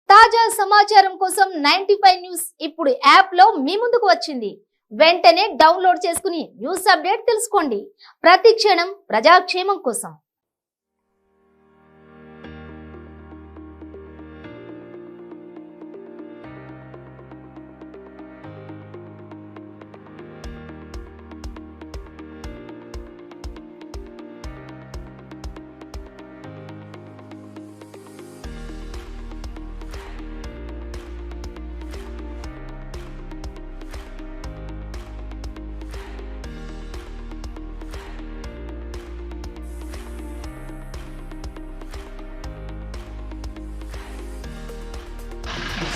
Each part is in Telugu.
తాజా సమాచారం కోసం 95 న్యూస్ ఇప్పుడు యాప్ లో మీ ముందుకు వచ్చింది. వెంటనే డౌన్లోడ్ చేసుకుని న్యూస్ అప్డేట్ తెలుసుకోండి. ప్రతి క్షణం ప్రజాక్షేమం కోసం.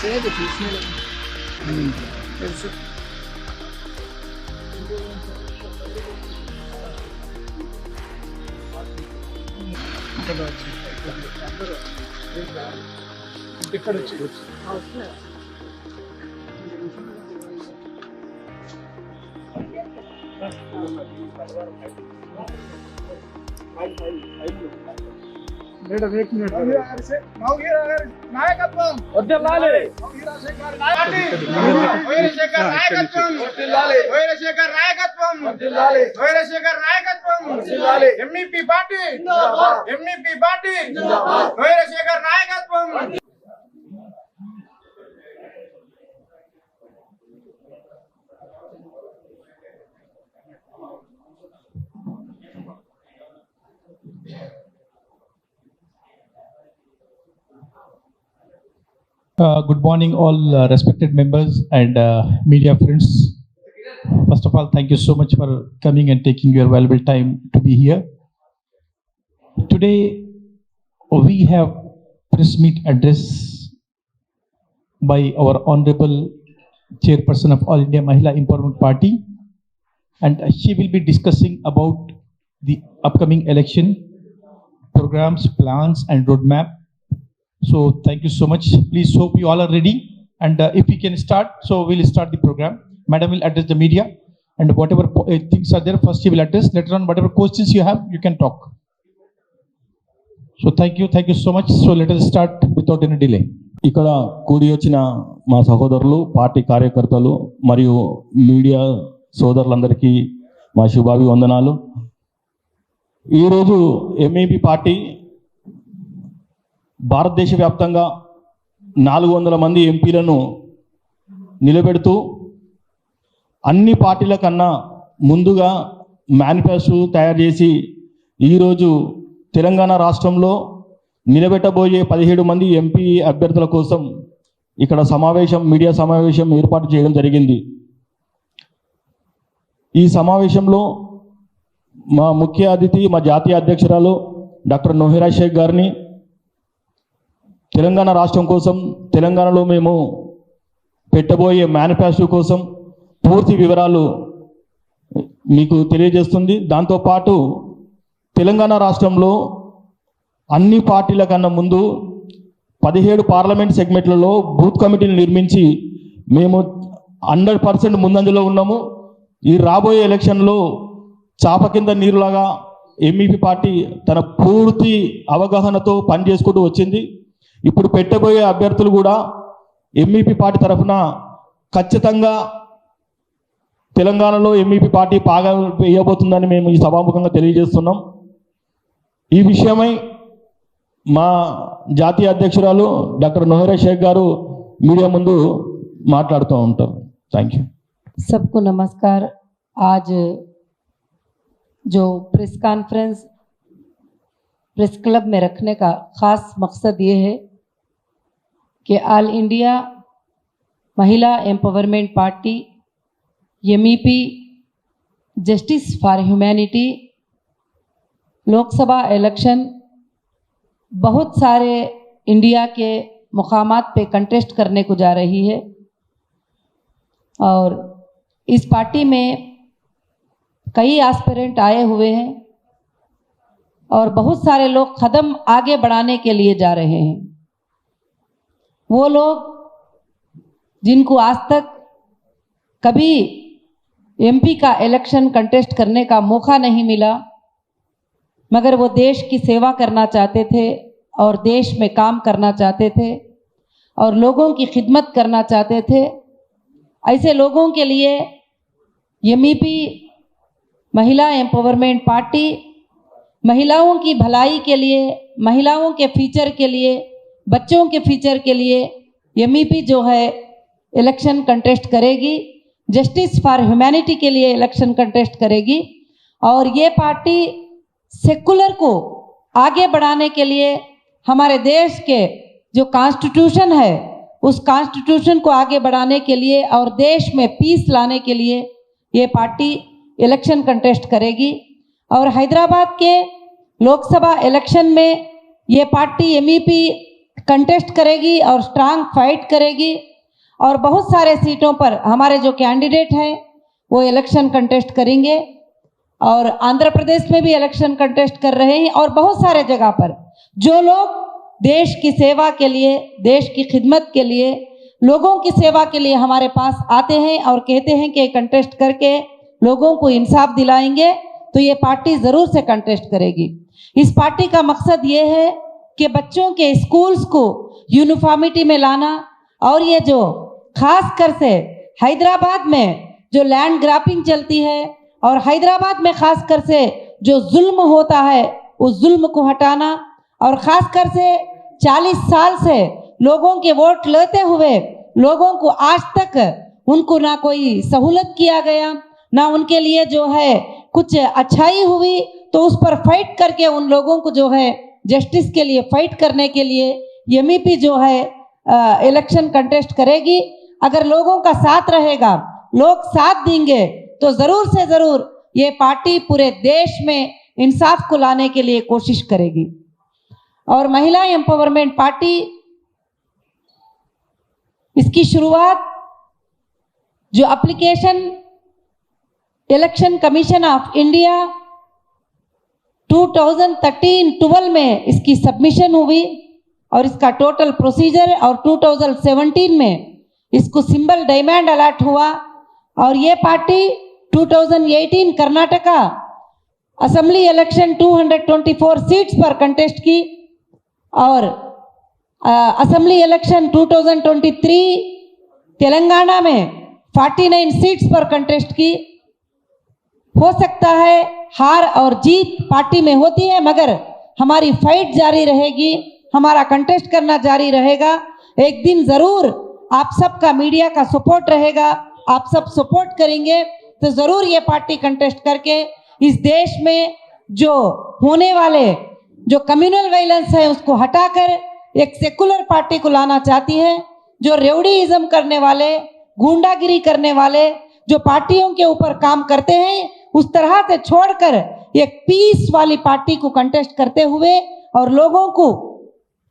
Saya tulisnya ఇక్కడ మేడం एक मिनट నాయకత్వం వద్దలాలి వైరశేఖర్ నాయకత్వం వద్దలాలి వైరశేఖర్ నాయకత్వం వద్దలాలి వైరశేఖర్ నాయకత్వం వద్దలాలి ఎంఈపీ పార్టీ జిందాబాద్ ఎంఈపీ పార్టీ జిందాబాద్ వైరశేఖర్ నాయకత్వం Good morning, all respected members and media friends. First of all, thank you so much for coming and taking your valuable time to be here. Today, we have press meet address by our Honorable Chairperson of All India Mahila Empowerment Party, and she will be discussing about the upcoming election programs, plans, and roadmap. So thank you so much. Please hope you all are ready, and if we can start, so we'll start the program. Madam will address the media, and whatever things are there, first she will address. Later on, whatever questions you have, you can talk. So thank you so much. So let us start without any delay. ఇక్కడ కూడి వచ్చిన మా సహోదరులు, పార్టీ కార్యకర్తలు మరియు మీడియా సోదరులందరికీ మా శుభాభివందనాలు. ఈరోజు ఎంఈపీ పార్టీ భారతదేశ వ్యాప్తంగా 400 మంది ఎంపీలను నిలబెడుతూ అన్ని పార్టీల కన్నా ముందుగా మేనిఫెస్టో తయారు చేసి ఈరోజు తెలంగాణ రాష్ట్రంలో నిలబెట్టబోయే 17 మంది ఎంపీ అభ్యర్థుల కోసం ఇక్కడ మీడియా సమావేశం ఏర్పాటు చేయడం జరిగింది. ఈ సమావేశంలో మా ముఖ్య అతిథి, మా జాతీయ అధ్యక్షురాలు డాక్టర్ నోహిరా షేక్ గారిని తెలంగాణ రాష్ట్రం కోసం, తెలంగాణలో మేము పెట్టబోయే మేనిఫెస్టో కోసం పూర్తి వివరాలు మీకు తెలియజేస్తుంది. దాంతోపాటు తెలంగాణ రాష్ట్రంలో అన్ని పార్టీల కన్నా ముందు 17 పార్లమెంట్ సెగ్మెంట్లలో బూత్ కమిటీలు నిర్మించి మేము 100% ముందంజలో ఉన్నాము. ఈ రాబోయే ఎలక్షన్లో చాప కింద నీరులాగా ఎంఈపీ పార్టీ తన పూర్తి అవగాహనతో పనిచేసుకుంటూ వచ్చింది. ఇప్పుడు పెట్టబోయే అభ్యర్థులు కూడా ఎంఈపీ పార్టీ తరఫున ఖచ్చితంగా తెలంగాణలో ఎంఈపీ పార్టీ బాగా వేయబోతుందని మేము ఈ సభాముఖంగా తెలియజేస్తున్నాం. ఈ విషయమై మా జాతీయ అధ్యక్షురాలు డాక్టర్ నోహిరా షేక్ గారు మీడియా ముందు మాట్లాడుతూ ఉంటారు. Thank you. सबको नमस्कार। आज जो प्रेस कॉन्फ्रेंस प्रेस क्लब में रखने का ख़ास मकसद ये है कि ऑल इंडिया महिला empowerment party MEP justice for humanity Lok Sabha election बहुत सारे इंडिया के मुकामात पे कंटेस्ट करने को जा रही है और इस पार्टी में कई एस्पिरेंट आए हुए हैं और बहुत सारे लोग कदम आगे बढ़ाने के लिए जा रहे हैं। वो लोग जिनको आज तक कभी एमपी का इलेक्शन कंटेस्ट करने का मौका नहीं मिला, मगर वो देश की सेवा करना चाहते थे और देश में काम करना चाहते थे और लोगों की खिदमत करना चाहते थे। ऐसे लोगों के लिए एमईपी महिला एम्पावरमेंट पार्टी महिलाओं की भलाई के लिए, महिलाओं के फ्यूचर के लिए, बच्चों के फ्यूचर के लिए एमईपी जो है इलेक्शन कंटेस्ट करेगी। जस्टिस फॉर ह्यूमैनिटी के लिए इलेक्शन कंटेस्ट करेगी। और ये पार्टी सेकुलर को आगे बढ़ाने के लिए, हमारे देश के जो कॉन्स्टिट्यूशन है उस कॉन्स्टिट्यूशन को आगे बढ़ाने के लिए और देश में पीस लाने के लिए ये पार्टी इलेक्शन कंटेस्ट करेगी। और हैदराबाद के लोकसभा इलेक्शन में ये पार्टी एमईपी कंटेस्ट करेगी और स्ट्रांग फाइट करेगी। और बहुत सारे सीटों पर हमारे जो कैंडिडेट हैं वो इलेक्शन कंटेस्ट करेंगे। और आंध्र प्रदेश में भी इलेक्शन कंटेस्ट कर रहे हैं। और बहुत सारे जगह पर जो लोग देश की सेवा के लिए, देश की खिदमत के लिए, लोगों की सेवा के लिए हमारे पास आते हैं और कहते हैं कि कंटेस्ट करके लोगों को इंसाफ दिलाएंगे, तो ये पार्टी ज़रूर से कंटेस्ट करेगी। इस पार्टी का मकसद ये है कि बच्चों के स्कूल्स को यूनिफॉर्मिटी में लाना। और ये जो खास कर से हैदराबाद में जो लैंड ग्रैबिंग चलती है और हैदराबाद में खास कर से जो जुल्म होता है उस जुल्म को हटाना। और ख़ास कर से 40 साल से लोगों के वोट लेते हुए लोगों को आज तक उनको ना कोई सहूलत किया गया, ना उनके लिए जो है कुछ अच्छाई हुई, तो उस पर फाइट करके उन लोगों को जो है जस्टिस के लिए फाइट करने के लिए एमईपी जो है इलेक्शन कंटेस्ट करेगी। अगर लोगों का साथ रहेगा, लोग साथ देंगे, तो ज़रूर से ज़रूर ये पार्टी पूरे देश में इंसाफ को लाने के लिए कोशिश करेगी। और महिला एम्पावरमेंट पार्टी इसकी शुरुआत जो application election commission of India 2013-12 में इसकी सबमिशन हुई और इसका टोटल प्रोसीजर, और 2017 में इसको सिंबल डायमंड अलॉट हुआ। और ये party 2018 Karnataka assembly election 224 seats पर कंटेस्ट की और असेंबली इलेक्शन 2023 तेलंगाना में 49 सीट्स पर कंटेस्ट की। हो सकता है हार और जीत पार्टी में होती है, मगर हमारी फाइट जारी रहेगी, हमारा कंटेस्ट करना जारी रहेगा। एक दिन ज़रूर आप सबका मीडिया का सपोर्ट रहेगा, आप सब सपोर्ट करेंगे तो ज़रूर ये पार्टी कंटेस्ट करके इस देश में जो होने वाले जो कम्युनल वायलेंस है उसको हटाकर एक सेकुलर पार्टी को लाना चाहती है। जो रेवड़ीइज्म करने वाले, गुंडागिरी करने वाले जो पार्टियों के ऊपर काम करते हैं, उस तरह से छोड़कर एक पीस वाली पार्टी को कंटेस्ट करते हुए और लोगों को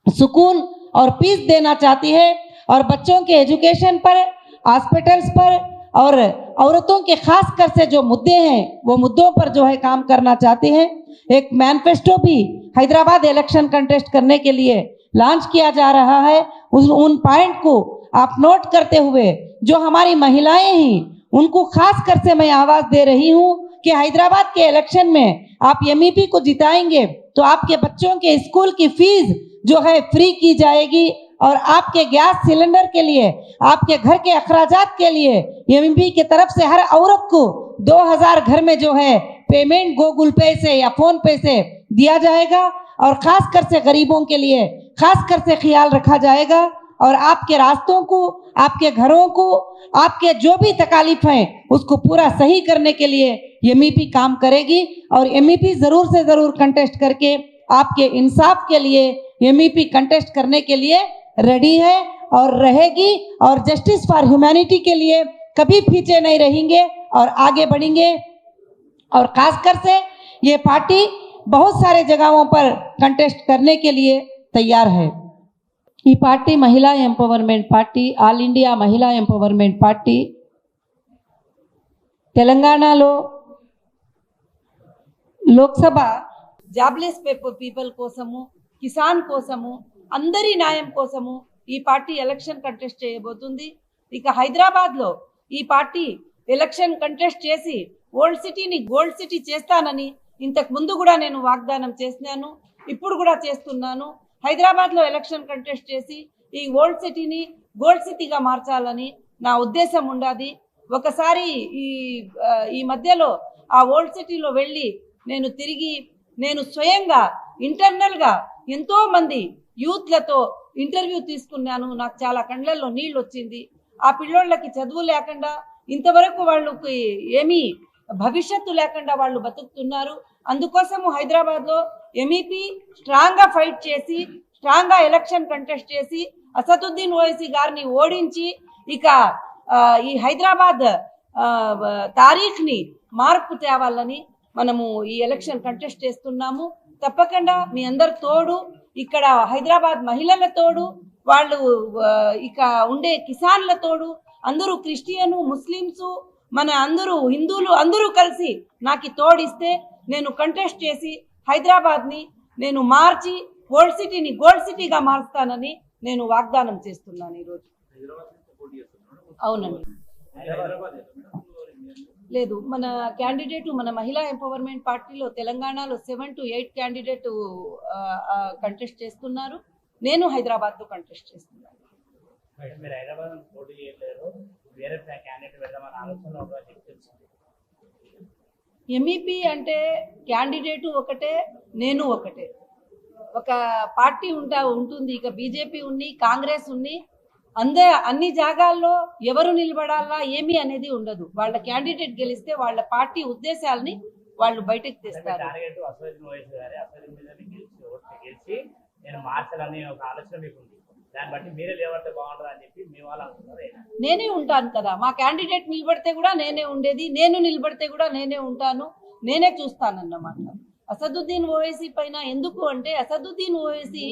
सुकून और पीस देना चाहती है। और बच्चों के एजुकेशन पर, हॉस्पिटल्स पर और औरतों के खास कर से जो मुद्दे हैं वो मुद्दों पर जो है काम करना चाहती हैं। एक मैनिफेस्टो भी हैदराबाद इलेक्शन कंटेस्ट करने के लिए लॉन्च किया जा रहा है। उन पॉइंट को आप नोट करते हुए जो हमारी महिलाएं हैं उनको खास कर से मैं आवाज दे रही हूं कि हैदराबाद के इलेक्शन में आप एमईपी को जिताएंगे तो आपके बच्चों के स्कूल की फीस जो है फ्री की जाएगी और आपके गैस सिलेंडर के लिए, आपके घर के अखराजात के लिए एमईपी की तरफ से हर औरत को 2000 घर में जो है पेमेंट गूगल पे से या फोन पे से दिया जाएगा। और खास कर से गरीबों के लिए खास कर से ख्याल रखा जाएगा और आपके रास्तों को, आपके घरों को, आपके जो भी तकालीफ हैं उसको पूरा सही करने के लिए एमईपी काम करेगी। और एमईपी जरूर से जरूर कंटेस्ट करके आपके इंसाफ के लिए एमईपी कंटेस्ट करने के लिए रेडी है और रहेगी। और जस्टिस फॉर ह्यूमैनिटी के लिए कभी पीछे नहीं रहेंगे और आगे बढ़ेंगे। और खासकर से ये पार्टी बहुत सारे जगहों पर कंटेस्ट करने के लिए तैयार है। ఈ పార్టీ మహిళా ఎంపవర్మెంట్ పార్టీ, ఆల్ ఇండియా మహిళా ఎంపవర్మెంట్ పార్టీ తెలంగాణలో లోక్సభ జాబ్లెస్ పీపుల్ కోసము, కిసాన్ కోసము, అందరి న్యాయం కోసము ఈ పార్టీ ఎలక్షన్ కంటెస్ట్ చేయబోతుంది। ఇక హైదరాబాద్లో ఈ పార్టీ ఎలక్షన్ కంటెస్ట్ చేసి ఓల్డ్ సిటీని గోల్డ్ సిటీ చేస్తానని ఇంతకు ముందు కూడా నేను వాగ్దానం చేస్తున్నాను, ఇప్పుడు కూడా చేస్తున్నాను। హైదరాబాద్లో ఎలక్షన్ కంటెస్ట్ చేసి ఈ ఓల్డ్ సిటీని గోల్డ్ సిటీగా మార్చాలని నా ఉద్దేశం ఉండాది. ఒకసారి ఈ మధ్యలో ఆ ఓల్డ్ సిటీలో వెళ్ళి నేను తిరిగి నేను స్వయంగా ఇంటర్నల్గా ఎంతో మంది యూత్లతో ఇంటర్వ్యూ తీసుకున్నాను. నాకు చాలా కళ్ళల్లో నీళ్ళు వచ్చింది. ఆ పిల్లోళ్ళకి చదువు లేకుండా ఇంతవరకు వాళ్ళకి ఏమీ భవిష్యత్తు లేకుండా వాళ్ళు బతుకుతున్నారు. అందుకోసము హైదరాబాద్లో MEP స్ట్రాంగ్గా ఫైట్ చేసి స్ట్రాంగ్గా ఎలక్షన్ కంటెస్ట్ చేసి అసదుద్దీన్ ఓవైసీ గారిని ఓడించి ఇక ఈ హైదరాబాద్ తారీఖుని మార్పు తేవాలని మనము ఈ ఎలక్షన్ కంటెస్ట్ చేస్తున్నాము. తప్పకుండా మీ అందరు తోడు, ఇక్కడ హైదరాబాద్ మహిళల తోడు, వాళ్ళు ఇక ఉండే కిసాన్ల తోడు, అందరూ క్రిస్టియను ముస్లిమ్సు మన అందరూ హిందువులు అందరూ కలిసి నాకు తోడిస్తే నేను కంటెస్ట్ చేసి హైదరాబాద్ని నేను మార్చి ఓల్డ్ సిటీని గోల్డ్ సిటీగా మారుస్తానని నేను వాగ్దానం చేస్తున్నాను ఈరోజు. అవునండి, లేదు మన క్యాండిడేట్ మన మహిళా ఎంపవర్మెంట్ పార్టీలో తెలంగాణలో 7 to 8 క్యాండిడేట్ కంటెస్ట్ చేస్తున్నారు. నేను హైదరాబాద్లో కంటెస్ట్ చేస్తున్నాను. MEP అంటే క్యాండిడేట్ ఒకటే, నేను ఒకటే. ఒక పార్టీ ఉంటుంది. ఇక బీజేపీ ఉంది, కాంగ్రెస్ ఉంది. అన్ని జాగాల్లో ఎవరు నిలబడాలా ఏమి అనేది ఉండదు. వాళ్ళ క్యాండిడేట్ గెలిస్తే వాళ్ళ పార్టీ ఉద్దేశాలని వాళ్ళు బయటకు తెస్తారు. నేనే ఉంటాను కదా, మా క్యాండిడేట్ నిలబడితే కూడా నేనే ఉండేది, నేను నిలబడితే కూడా నేనే ఉంటాను, నేనే చూస్తానన్నమాట. అసదుద్దీన్ ఓవైసీ పైన ఎందుకు అంటే అసదుద్దీన్ ఓవైసీ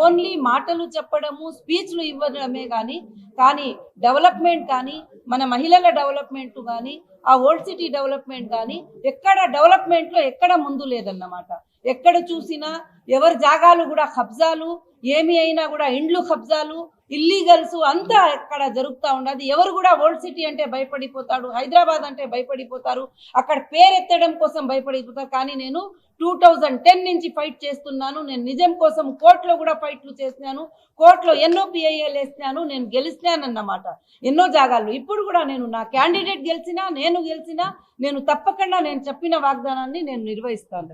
ఓన్లీ మాటలు చెప్పడము స్పీచ్లు ఇవ్వడమే కానీ డెవలప్మెంట్ కానీ మన మహిళల డెవలప్మెంట్ కానీ ఆ ఓల్డ్ సిటీ డెవలప్మెంట్ కానీ ఎక్కడ డెవలప్మెంట్లో ఎక్కడ ముందు లేదన్నమాట. ఎక్కడ చూసినా ఎవరి జాగాలు కూడా కబ్జాలు, ఏమి అయినా కూడా ఇండ్లు కబ్జాలు, ఇల్లీగల్స్ అంతా ఎక్కడ జరుగుతూ ఉండదు. ఎవరు కూడా ఓల్డ్ సిటీ అంటే భయపడిపోతాడు, హైదరాబాద్ అంటే భయపడిపోతారు, అక్కడ పేరెత్తడం కోసం భయపడిపోతారు. కానీ నేను 2010 నుంచి ఫైట్ చేస్తున్నాను. నేను నిజం కోసం కోర్టులో కూడా ఫైట్లు చేసినాను, కోర్టులో ఎన్నో PIL వేసినాను, నేను గెలిచినానన్నమాట ఎన్నో జాగాల్లో. ఇప్పుడు కూడా నేను నా క్యాండిడేట్ గెలిచినా నేను తప్పకుండా నేను చెప్పిన వాగ్దానాన్ని నేను నిర్వహిస్తాను.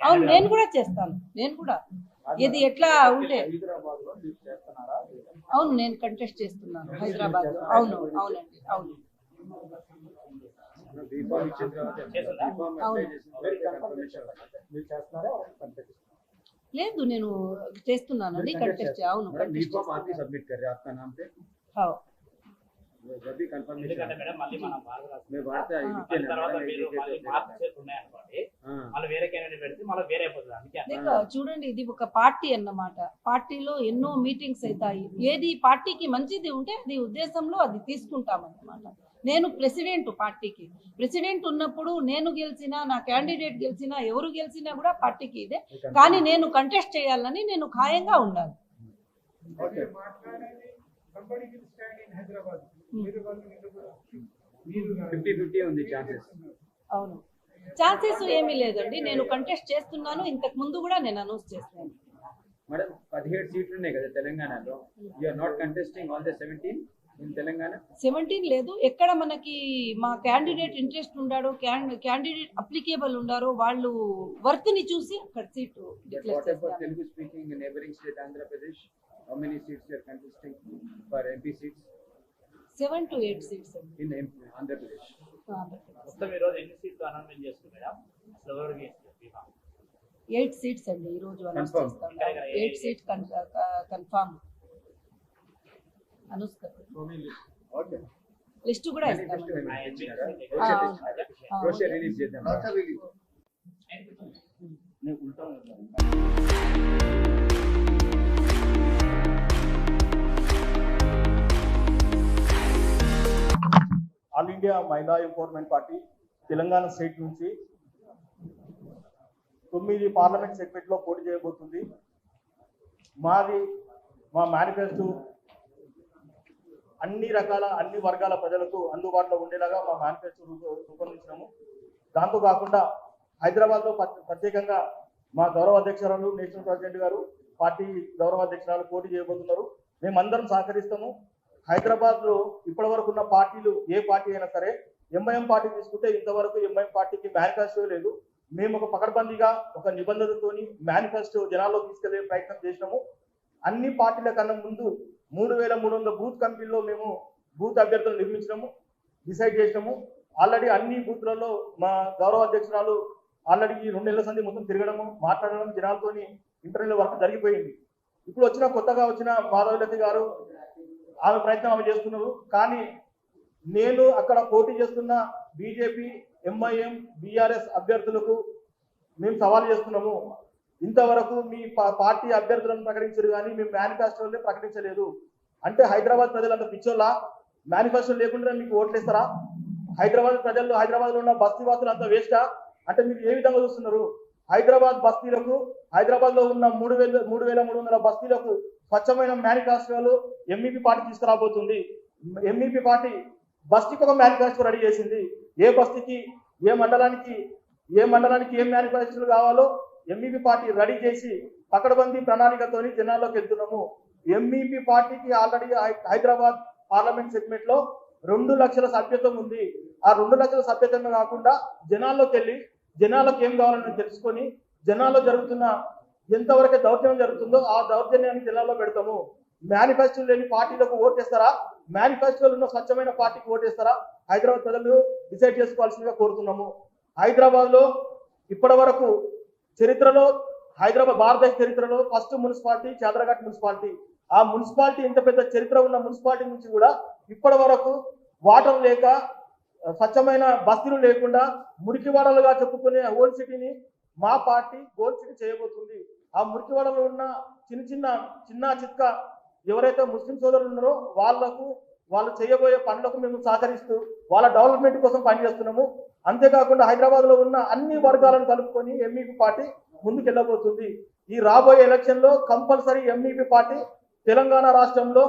అవును, నేను కూడా చేస్తాను. నేను కూడా ఇది ఎట్లా ఉంటే అవును నేను కంటెస్ట్ చేస్తున్నాను హైదరాబాద్. అవునండి. లేదు నేను చేస్తున్నానండి కంటెస్ట్. అవును కంటెస్ట్ చూడండి, ఇది ఒక పార్టీ అన్నమాట. పార్టీలో ఎన్నో మీటింగ్స్ అవుతాయి. ఏది పార్టీకి మంచిది ఉంటే అది ఉద్దేశంలో అది తీసుకుంటామన్నమాట. నేను ప్రెసిడెంట్, పార్టీకి ప్రెసిడెంట్ ఉన్నప్పుడు నేను గెలిచినా నా క్యాండిడేట్ గెలిచినా ఎవరు గెలిచినా కూడా పార్టీకి ఇదే. కానీ నేను కంటెస్ట్ చేయాలని నేను ఖాయంగా ఉండాలి. అవును, ఛాన్సెస్ ఏమీ లేదండి. నేను కంటెస్ట్ చేస్తున్నాను. ఇంతకు ముందు కూడా నేను అనౌన్స్ చేస్తున్నాను. మేడం 17 సీట్లు ఉన్నాయి కదా తెలంగాణలో. You are not contesting all the 17 in Telangana? 17 లేదు. ఎక్కడ మనకి మా క్యాండిడేట్ ఇంట్రెస్ట్ ఉండాడో, క్యాండిడేట్ అప్లికేబుల్ ఉండారో వాళ్ళు వర్త్ ని చూసి అక్కడ సీటు డిక్లేర్ చేస్తారు. Telugu speaking neighbouring state Andhra Pradesh, how many seats you are contesting for MP seats? 7 to 8 seats in Andhra Pradesh. మొత్తం ఈ రోజు ఎన్ని సీట్లు అనౌన్స్ చేస్తారు మేడం? అసలు ఎవరికి 8 సీట్స్ అండి ఈ రోజు అనౌన్స్ చేస్తాం. 8 సీట్స్ కన్ఫర్మ్ ఓకే, లిస్ట్ కూడా ఇస్తాం. సోషల్ రిలీజ్ చేద్దాం. ఆల్ ఇండియా మహిళా ఎంపవర్మెంట్ పార్టీ తెలంగాణ స్టేట్ నుంచి 9 పార్లమెంట్ సెగ్మెంట్లో పోటీ చేయబోతుంది. మా మేనిఫెస్టో అన్ని వర్గాల ప్రజలకు అందుబాటులో ఉండేలాగా మా మేనిఫెస్టో రూపొందించినాము. దాంతో కాకుండా హైదరాబాద్లో ప్రత్యేకంగా మా గౌరవ అధ్యక్షురాలు నేషనల్ ప్రెసిడెంట్ గారు పార్టీ గౌరవ అధ్యక్షురాలు పోటీ చేయబోతున్నారు. మేమందరం సహకరిస్తాము. హైదరాబాద్లో ఇప్పటి వరకు ఉన్న పార్టీలు ఏ పార్టీ అయినా సరే, ఎంఐఎం పార్టీ తీసుకుంటే ఇంతవరకు ఎంఐఎం పార్టీకి మేనిఫెస్టో లేదు. మేము ఒక పకడ్బందీగా ఒక నిబంధనతోని మేనిఫెస్టో జనాల్లో తీసుకెళ్లే ప్రయత్నం చేసినాము. అన్ని పార్టీల కన్నా ముందు 3300 బూత్ కమిటీల్లో మేము బూత్ అభ్యర్థులు నిర్మించినాము, డిసైడ్ చేసినాము. ఆల్రెడీ అన్ని బూత్లలో మా గౌరవ అధ్యక్షురాలు ఆల్రెడీ ఈ 2 నెలల సంది మొత్తం తిరగడము, మాట్లాడడం, జనాలతోని ఇంటర్వ్యూల వర్క్ జరిగిపోయింది. ఇప్పుడు కొత్తగా వచ్చిన మాధవలతి గారు ఆమె ప్రయత్నం ఆమె చేస్తున్నారు. కానీ నేను అక్కడ పోటీ చేస్తున్న బీజేపీ, ఎంఐఎం, బీఆర్ఎస్ అభ్యర్థులకు మేము సవాల్ చేస్తున్నాము. ఇంతవరకు మీ పార్టీ అభ్యర్థులను ప్రకటించారు కానీ మేము మేనిఫెస్టోని ప్రకటించలేదు. అంటే హైదరాబాద్ ప్రజలంతా పిచ్చోళ్ళ? మేనిఫెస్టో లేకుండా మీకు ఓట్లేస్తారా? హైదరాబాద్ ప్రజలు, హైదరాబాద్లో ఉన్న బస్తీవాసులు అంతా వేస్టా? అంటే మీరు ఏ విధంగా చూస్తున్నారు? హైదరాబాద్ బస్తీలకు, హైదరాబాద్లో ఉన్న 3300 బస్తీలకు స్వచ్ఛమైన మేనిఫెస్టోలు ఎంఈపీ పార్టీ తీసుకురాబోతుంది. ఎంఈపీ పార్టీ బస్తీకి ఒక మేనిఫెస్టో రెడీ చేసింది. ఏ బస్తీకి, ఏ మండలానికి ఏం మేనిఫెస్టోలు కావాలో ఎంఈపీ పార్టీ రెడీ చేసి పకడ్బందీ ప్రణాళికతోని జనాల్లోకి వెళ్తున్నాము. ఎంఈపీ పార్టీకి ఆల్రెడీ హైదరాబాద్ పార్లమెంట్ సెగ్మెంట్ లో 2 లక్షల సభ్యత్వం ఉంది. ఆ 2 లక్షల సభ్యత్వం కాకుండా జనాల్లోకి వెళ్ళి జనాలకు ఏం కావాలని తెలుసుకొని జనాల్లో జరుగుతున్న ఎంతవరకు దౌర్జన్యం జరుగుతుందో ఆ దౌర్జన్యాన్ని జనాల్లో పెడతాము. మేనిఫెస్టో లేని పార్టీలకు ఓటేస్తారా? మేనిఫెస్టోలు ఉన్న స్వచ్ఛమైన పార్టీకి ఓటేస్తారా? హైదరాబాద్ ప్రజలు డిసైడ్ చేసుకోవాల్సిందిగా కోరుతున్నాము. హైదరాబాద్ లో ఇప్పటి వరకు చరిత్రలో, హైదరాబాద్ భారతదేశ చరిత్రలో ఫస్ట్ మున్సిపాలిటీ చాదరఘాట్ మున్సిపాలిటీ. ఆ మున్సిపాలిటీ ఇంత పెద్ద చరిత్ర ఉన్న మున్సిపాలిటీ నుంచి కూడా ఇప్పటి వరకు వాటర్ లేక, స్వచ్ఛమైన బస్తీలు లేకుండా మురికివాడలుగా చెప్పుకునే ఓల్డ్ సిటీని మా పార్టీ గోల్డ్ సిటీ చేయబోతుంది. ఆ మురికివాడలో ఉన్న చిన్న చిత్క ఎవరైతే ముస్లిం సోదరులు ఉన్నారో వాళ్ళు చేయబోయే పనులకు మేము సహకరిస్తూ వాళ్ళ డెవలప్మెంట్ కోసం పనిచేస్తున్నాము. అంతేకాకుండా హైదరాబాద్ లో ఉన్న అన్ని వర్గాలను కలుపుకొని ఎంఈపీ పార్టీ ముందుకెళ్ళబోతుంది. ఈ రాబోయే ఎలక్షన్ లో కంపల్సరీ ఎంఈపీ పార్టీ తెలంగాణ రాష్ట్రంలో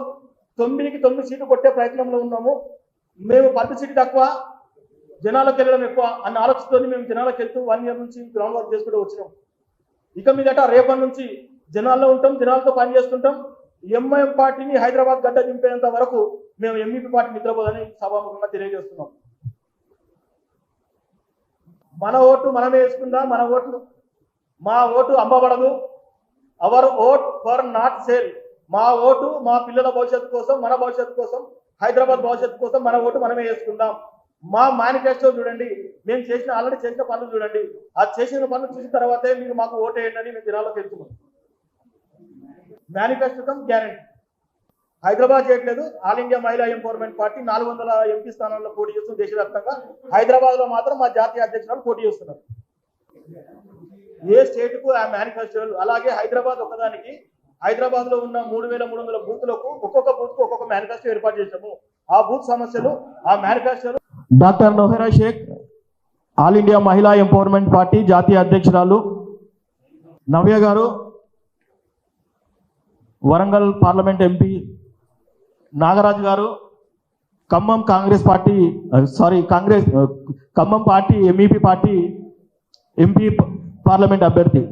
9కి 9 సీట్లు కొట్టే ప్రయత్నంలో ఉన్నాము. మేము పబ్లిసిటీ తక్కువ, జనాలకు వెళ్ళడం ఎక్కువ అన్న ఆలోచనతో మేము జనాలకు వెళ్తూ 1 ఇయర్ నుంచి గ్రౌండ్ వర్క్ చేసుకుంటూ వచ్చినాం. ఇక మీదట రేపటి నుంచి జనాల్లో ఉంటాం, జనాలతో పనిచేస్తుంటాం. ఎంఐఎం పార్టీని హైదరాబాద్ గడ్డ దింపేంత వరకు మేము ఎంఈపీ పార్టీ నిద్రపోదని సభాముఖంగా తెలియజేస్తున్నాం. మన ఓటు మనమే వేసుకుందాం. మా ఓటు అమ్మబడదు. Our vote for not sale. మా ఓటు మా పిల్లల భవిష్యత్తు కోసం, మన భవిష్యత్తు కోసం, హైదరాబాద్ భవిష్యత్తు కోసం మన ఓటు మనమే వేసుకుందాం. మా మేనిఫెస్టో చూడండి, మేము ఆల్రెడీ చేసిన పనులు చూడండి. ఆ చేసిన పనులు చూసిన తర్వాతే మీరు మాకు ఓటు వేయండి మేము జనాల్లోకి వెళ్తున్నాం. మేనిఫెస్టో గ్యారెంటీ హైదరాబాద్ చేయట్లేదు. ఆల్ ఇండియా మహిళా ఎంపవర్మెంట్ పార్టీ 400 ఎంపీ స్థానాల్లో పోటీ చేస్తుంది దేశవ్యాప్తంగా. హైదరాబాద్ లో మాత్రం మా జాతీయ అధ్యక్షురాలు పోటీ చేస్తున్నారు. ఏ స్టేట్ కు ఆ మేనిఫెస్టోలు. అలాగే హైదరాబాద్ ఒకదానికి, హైదరాబాద్ లో ఉన్న 3300 బూత్లకు ఒక్కొక్క బూత్ కు ఒక్కొక్క మేనిఫెస్టో ఏర్పాటు చేసాము. ఆ బూత్ సమస్యలు, ఆ మేనిఫెస్టోలు. డాక్టర్ నోహెరా షేక్, ఆల్ ఇండియా మహిళా ఎంపవర్మెంట్ పార్టీ జాతీయ అధ్యక్షురాలు. నవ్య గారు, వరంగల్ పార్లమెంట్ ఎంపీ. నాగరాజు గారు, Khammam Khammam party MEP party MP parliament అభ్యర్థి.